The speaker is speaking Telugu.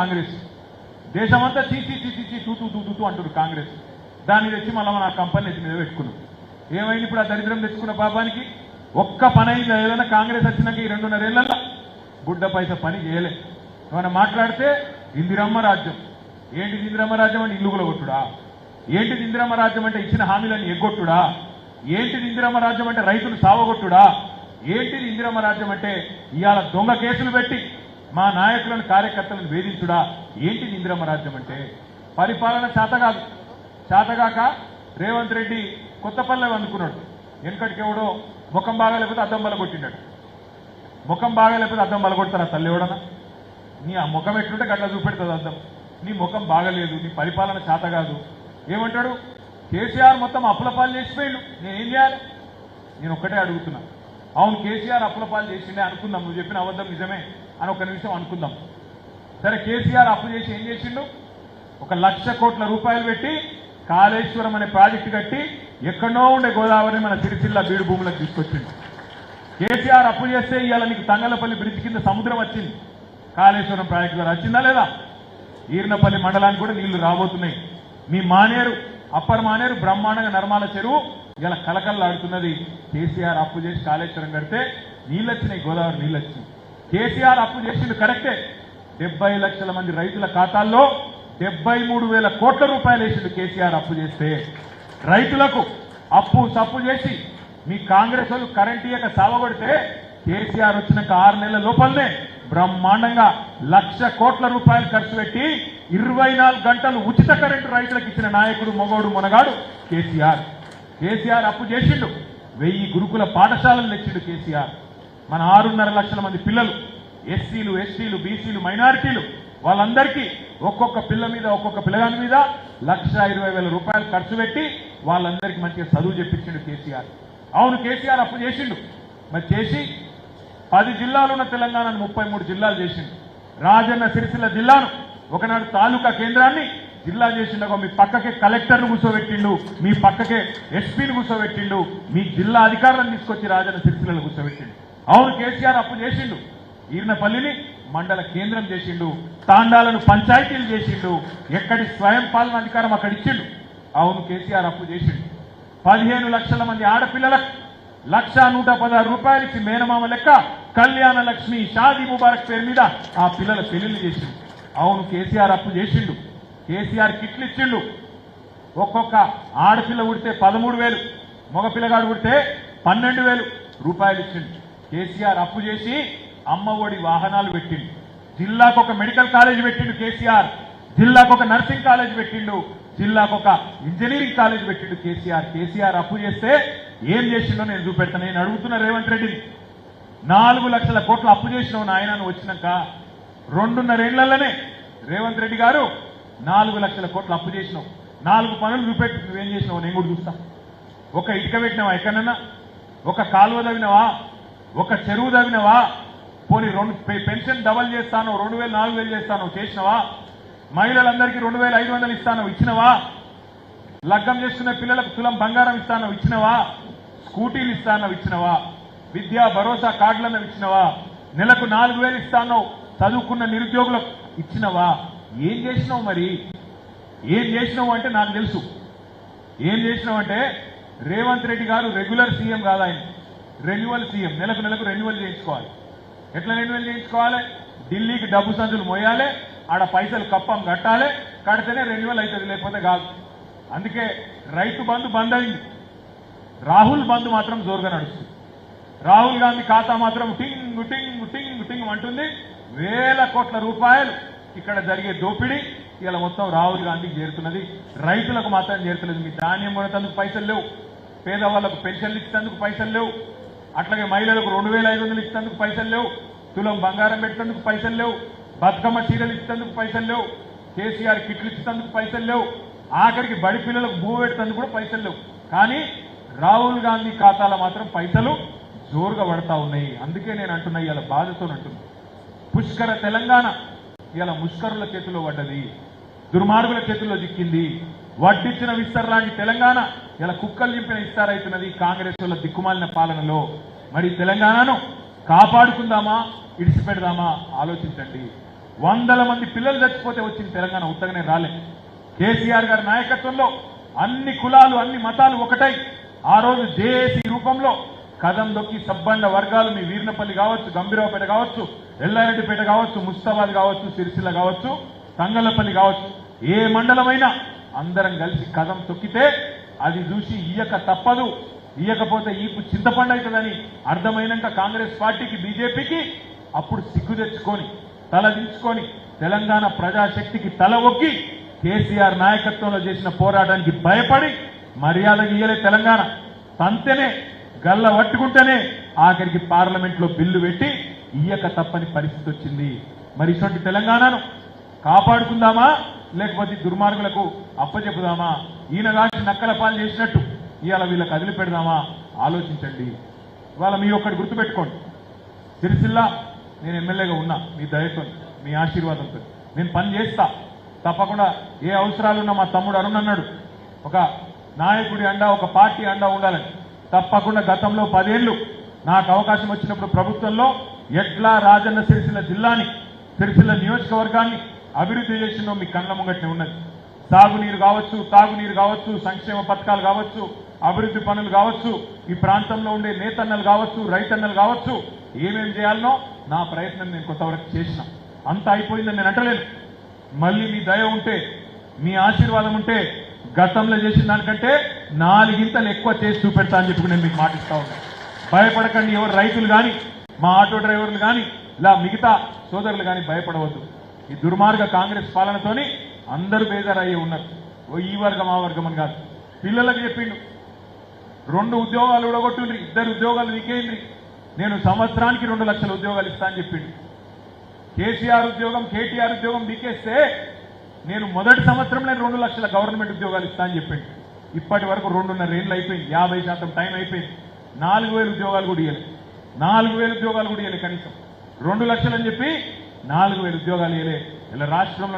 కాంగ్రెస్ దేశమంతా చీచి చీచి చీ తూ తూ తూ తూ అంటారు కాంగ్రెస్. దాన్ని తెచ్చి మళ్ళీ మన కంపెనీ నెత్తి మీద పెట్టుకున్నాం. ఏమైంది ఇప్పుడు ఆ దరిద్రం తెచ్చుకున్న పాపానికి? ఒక్క పని అయింది ఏదైనా కాంగ్రెస్ వచ్చినాక ఈ 2.5 ఏళ్లలో గుడ్డ పైస పని చేయలే. ఏమైనా మాట్లాడితే ఇందిరమ్మ రాజ్యం. ఏంటిది ఇందిరమ్మ రాజ్యం అంటే ఇల్లు కొట్టుడా? ఏంటిది ఇందిరమ్మ రాజ్యం అంటే ఇచ్చిన హామీలను ఎగ్గొట్టుడా? ఏంటిది ఇందిరమ్మ రాజ్యం అంటే రైతులు సావగొట్టుడా? ఏంటిది ఇందిరమ్మ రాజ్యం అంటే ఇవాళ దొంగ కేసులు పెట్టి మా నాయకులను కార్యకర్తలను వేధించుడా? ఏంటిది ఇందిరమ్మ రాజ్యం అంటే? పరిపాలన చేతగాదు. చేతగాక రేవంత్ రెడ్డి కొత్తపల్లె అందుకున్నాడు. వెనకటికి ఎవడో ముఖం బాగా లేకపోతే అద్దం బల కొట్టినాడు. ముఖం బాగా లేకపోతే అద్దం బల కొడతారా తల్లి ఎవడన్నా? నీ ఆ ముఖం ఎట్లుంటే గట్లా చూపెడుతుంది అద్దం. నీ ముఖం బాగలేదు, నీ పరిపాలన చేతగాదు. ఏమంటాడు? కేసీఆర్ మొత్తం అప్పులపాలు చేసిపోయిండు, నేనేం చేయాలి? నేను ఒక్కటే అడుగుతున్నా. అవును కేసీఆర్ అప్పులపాలు చేసిండే అనుకుందాం, నువ్వు చెప్పిన అబద్ధం నిజమే అని ఒక నిమిషం అనుకుందాం. సరే కేసీఆర్ అప్పు చేసి ఏం చేసిండు? 1,00,000 కోట్ల రూపాయలు పెట్టి కాళేశ్వరం అనే ప్రాజెక్టు కట్టి ఎక్కడో ఉండే గోదావరిని మన సిరిసిల్ల బీడు భూములకు తీసుకొచ్చిండు. కేసీఆర్ అప్పు చేస్తే ఇవాళ నీకు తంగలపల్లి బ్రిడ్జ్ కింద సముద్రం వచ్చింది. కాళేశ్వరం ప్రాజెక్టు ద్వారా వచ్చిందా లేదా? ఈర్నపల్లి మండలానికి కూడా నీళ్లు రాబోతున్నాయి. మీ మానేరు అప్పర్ మానేరు బ్రహ్మాండంగా నర్మాల చెరువు ఇలా కలకల్లాడుతున్నది. కేసీఆర్ అప్పు చేసి కాళేశ్వరం కడితే నీళ్ళు వచ్చినాయి, గోదావరి నీళ్ళు వచ్చినాయి. కేసీఆర్ అప్పు చేసింది కరెక్టే. 70 లక్షల మంది రైతుల ఖాతాల్లో 73,000 కోట్ల రూపాయలు వేసిండు కేసీఆర్ అప్పు చేస్తే. రైతులకు అప్పు సప్పు చేసి మీ కాంగ్రెస్ వాళ్ళు కరెంట్ ఇయ్యక సావగొడితే కేసీఆర్ వచ్చినాక 6 నెలల లోపలనే బ్రహ్మాండంగా 1,00,000 కోట్ల రూపాయలు ఖర్చు పెట్టి 24 గంటలు ఉచిత కరెంటు రైతులకు ఇచ్చిన నాయకుడు మొగోడు మునగాడు కేసీఆర్. కేసీఆర్ అప్పు చేసిండు. 1000 గురుకుల పాఠశాలలు తెచ్చిండు కేసీఆర్. మన 6.5 లక్షల మంది పిల్లలు ఎస్సీలు, ఎస్టీలు, బీసీలు, మైనారిటీలు వాళ్ళందరికీ ఒక్కొక్క పిల్ల మీద ఒక్కొక్క పిల్లగాని మీద 1,20,000 రూపాయలు ఖర్చు పెట్టి వాళ్ళందరికీ మంచిగా చదువు చెప్పించిండు కేసీఆర్. అవును కేసీఆర్ అప్పు చేసిండు. మరి చేసి 10 జిల్లాలు ఉన్న తెలంగాణను 33 జిల్లాలు చేసిండు. రాజన్న సిరిసిల్ల జిల్లాను ఒకనాడు తాలూకా కేంద్రాన్ని జిల్లా చేసిండగా మీ పక్కకే కలెక్టర్ను కూర్చోబెట్టిండు, మీ పక్కకే ఎస్పీని కూర్చోబెట్టిండు, మీ జిల్లా అధికారులను తీసుకొచ్చి రాజన్న సిరిసిల్లలో కూర్చోబెట్టిండు. అవును కేసీఆర్ అప్పు చేసిండు. ఈర్నపల్లిని మండల కేంద్రం చేసిండు, తాండాలను పంచాయతీలు చేసిండు, ఎక్కడి స్వయం పాలన అధికారం అక్కడ ఇచ్చిండు. అవును కేసీఆర్ అప్పు చేసిండు. 15 లక్షల మంది ఆడపిల్లలకు 1,116 రూపాయలు ఇచ్చి మేనమామ లెక్క కళ్యాణ లక్ష్మి షాదీ ముబారక్ పేరు మీద ఆ పిల్లల పెళ్లిళ్ళు చేసిండు. అవును కేసీఆర్ అప్పు చేసిండు. కేసీఆర్ కిట్లు ఇచ్చిండు. ఒక్కొక్క ఆడపిల్ల ఉడితే 13,000, మగపిల్లగాడు ఉడితే 12,000 రూపాయలు ఇచ్చిండు. కేసీఆర్ అప్పు చేసి అమ్మ ఒడి వాహనాలు పెట్టిండు. జిల్లాకు ఒక మెడికల్ కాలేజ్ పెట్టిండు కేసీఆర్. జిల్లాకు ఒక నర్సింగ్ కాలేజ్ పెట్టిండు. జిల్లాకు ఒక ఇంజనీరింగ్ కాలేజ్ పెట్టిండు కేసీఆర్. కేసీఆర్ అప్పు చేస్తే ఏం చేసిండో నేను చూపెడతాను. నేను అడుగుతున్న రేవంత్ రెడ్డిని, 4 లక్షల కోట్ల అప్పు చేసినావు నాయన వచ్చినాక 2.5 ఏళ్లలోనే రేవంత్ రెడ్డి గారు 4 లక్షల కోట్ల అప్పు చేసినావు. 4 పనులు చూపెట్టి నువ్వేం చేసినావు నేను కూడా చూస్తా. ఒక ఇటుక పెట్టినావా ఎక్కడన్నా? ఒక కాలువ తవ్వినవా? ఒక చెరువు తవ్వినవా? పోనీ పెన్షన్ డబల్ చేస్తాను, 2,000 4,000 చేస్తాను చేసినవా? మహిళలందరికీ 2,500 ఇస్తాను ఇచ్చినవా? లగ్గం చేసుకునే పిల్లలకు తులం బంగారం ఇస్తాను ఇచ్చినవా? స్కూటీలు ఇస్తాను ఇచ్చినవా? విద్యా భరోసా కార్డులను ఇచ్చినవా? నెలకు 4,000 ఇస్తాను చదువుకున్న నిరుద్యోగులకు ఇచ్చినవా? ఏం చేసినావు? మరి ఏం చేసినావు అంటే నాకు తెలుసు. ఏం చేసినావు అంటే రేవంత్ రెడ్డి గారు రెగ్యులర్ సీఎం కాదు, ఆయన రెన్యువల్ సీఎం. నెలకు రెన్యువల్ చేయించుకోవాలి. ఎట్లా రెన్యువల్ చేయించుకోవాలి? ఢిల్లీకి డబ్బు సంచులు మోయాలి, ఆడ పైసలు కప్పం కట్టాలి, కడితేనే రెన్యువల్ అవుతుంది, లేకపోతే కాదు. అందుకే రైతు బంధు బంద్ అయింది. రాహుల్ బంధు మాత్రం జోరుగా నడుస్తుంది. రాహుల్ గాంధీ ఖాతా మాత్రం టింగ్ టింగ్ టింగ్ టింగ్ అంటుంది. 1,000 కోట్ల రూపాయలు ఇక్కడ జరిగే దోపిడీ ఇలా మొత్తం రాహుల్ గాంధీకి చేరుతున్నది. రైతులకు మాత్రం చేరుతున్నది. మీ ధాన్యం కొనేందుకు పైసలు లేవు, పేదవాళ్లకు పెన్షన్లు ఇచ్చేందుకు పైసలు లేవు, అట్లాగే మహిళలకు 2,500 ఇచ్చేందుకు పైసలు లేవు, తులం బంగారం పెట్టేందుకు పైసలు లేవు, బతుకమ్మ చీరలు ఇచ్చేందుకు పైసలు లేవు, కేసీఆర్ కిట్లు ఇచ్చేందుకు పైసలు లేవు, ఆఖరికి బడి పిల్లలకు భూ పెట్టేందుకు కూడా పైసలు లేవు. కానీ రాహుల్ గాంధీ ఖాతాలో మాత్రం పైసలు జోరుగా పడతా ఉన్నాయి. అందుకే నేను అంటున్నా, ఇలా బాధతో అంటున్నా, పుష్కర తెలంగాణ ఇలా ముష్కరుల చేతిలో పడ్డది, దుర్మార్గుల చేతుల్లో చిక్కింది. వడ్డిచ్చిన విస్తరలాంటి తెలంగాణ ఇలా కుక్కలు చింపిన ఇస్తారైతున్నది కాంగ్రెస్ వాళ్ళ దిక్కుమాలిన పాలనలో. మరి తెలంగాణను కాపాడుకుందామా, ఇడిచిపెడదామా ఆలోచించండి. వందల మంది పిల్లలు చచ్చిపోతే వచ్చింది తెలంగాణ, ఉత్తగానే రాలే. కేసీఆర్ గారి నాయకత్వంలో అన్ని కులాలు అన్ని మతాలు ఒకటై ఆ రోజు జేఏసీ రూపంలో కదం దొక్కి సబ్బండ వర్గాలు, మీ వీర్నపల్లి కావచ్చు, గంభీరావుపేట కావచ్చు, ఎల్లారెడ్డిపేట కావచ్చు, ముస్తాబాద్ కావచ్చు, సిరిసిల్ల కావచ్చు, తంగళ్లపల్లి కావచ్చు, ఏ మండలమైనా అందరం కలిసి కదం తొక్కితే అది చూసి ఇయ్యక తప్పదు, ఇయ్యకపోతే ఈపు చింతపండు అవుతుందని అర్థమైనాక కాంగ్రెస్ పార్టీకి బీజేపీకి అప్పుడు సిగ్గు తెచ్చుకొని తల దించుకొని తెలంగాణ ప్రజాశక్తికి తల ఒగ్గి కేసీఆర్ నాయకత్వంలో చేసిన పోరాటానికి భయపడి మర్యాద గీయలే తెలంగాణ. తంతేనే గల్ల పట్టుకుంటేనే ఆఖరికి పార్లమెంట్లో బిల్లు పెట్టి ఇయ్యక తప్పని పరిస్థితి వచ్చింది. మరి ఇటువంటి తెలంగాణను కాపాడుకుందామా లేకపోతే దుర్మార్గులకు అప్పచెప్పుదామా? ఈయన రాసి నక్కల పాలు చేసినట్టు ఇవాళ వీళ్ళకి అదిలి పెడదామా? ఆలోచించండి. ఇవాళ మీ ఒక్కటి గుర్తుపెట్టుకోండి, సిరిసిల్ల నేను ఎమ్మెల్యేగా ఉన్నా, మీ దయతో మీ ఆశీర్వాదంతో నేను పని చేస్తా. తప్పకుండా ఏ అవసరాలున్నా మా తమ్ముడు అరుణ్ అన్నాడు, ఒక నాయకుడి అండా ఒక పార్టీ అండా ఉండాలని. తప్పకుండా గతంలో 10 ఏళ్లు నాకు అవకాశం వచ్చినప్పుడు ప్రభుత్వంలో ఎట్లా రాజన్న సిరిసిల్ల జిల్లాని, సిరిసిల్ల నియోజకవర్గాన్ని అభివృద్ధి చేసిందో మీ కళ్ళ ముంగట్నే ఉన్నది. సాగునీరు కావచ్చు, తాగునీరు కావచ్చు, సంక్షేమ పథకాలు కావచ్చు, అభివృద్ధి పనులు కావచ్చు, ఈ ప్రాంతంలో ఉండే నేతన్నలు కావచ్చు, రైతన్నలు కావచ్చు, ఏమేం చేయాలనో నా ప్రయత్నం నేను కొంతవరకు చేసిన. అంతా అయిపోయిందని నేను అంటలేను. మళ్ళీ మీ దయ ఉంటే, మీ ఆశీర్వాదం ఉంటే గతంలో చేసిన దానికంటే 4 గింతలు ఎక్కువ చేసి చూపెడతా అని చెప్పి నేను మీకు మాటిస్తా ఉన్నాను. భయపడకండి. ఎవరు రైతులు కానీ, మా ఆటో డ్రైవర్లు కానీ, ఇలా మిగతా సోదరులు కానీ భయపడవద్దు. ఈ దుర్మార్గ కాంగ్రెస్ పాలనతోని అందరూ బేజారయ్యి ఉన్నారు. ఈ వర్గం ఆ వర్గం అని కాదు. పిల్లలకు చెప్పిండు 2 ఉద్యోగాలు ఊడగొట్టుండ్రి, 2 ఉద్యోగాలు నీకేంద్రి, నేను సంవత్సరానికి 2 లక్షల ఉద్యోగాలు ఇస్తా అని చెప్పిండు. కేసీఆర్ ఉద్యోగం కేటీఆర్ ఉద్యోగం బీకేస్తే నేను మొదటి సంవత్సరం నేను 2 లక్షల గవర్నమెంట్ ఉద్యోగాలు ఇస్తా అని చెప్పిండు. ఇప్పటి వరకు 2.5 ఏళ్ళు అయిపోయింది, 50% టైం అయిపోయింది. 4,000 ఉద్యోగాలు కూడా ఇవ్వలేదు, 4,000 ఉద్యోగాలు కూడా ఇవ్వలేదు. కనీసం 2 లక్షలు అని చెప్పి 4,000 ఉద్యోగాలు ఇవ్వలే. ఇలా రాష్ట్రంలో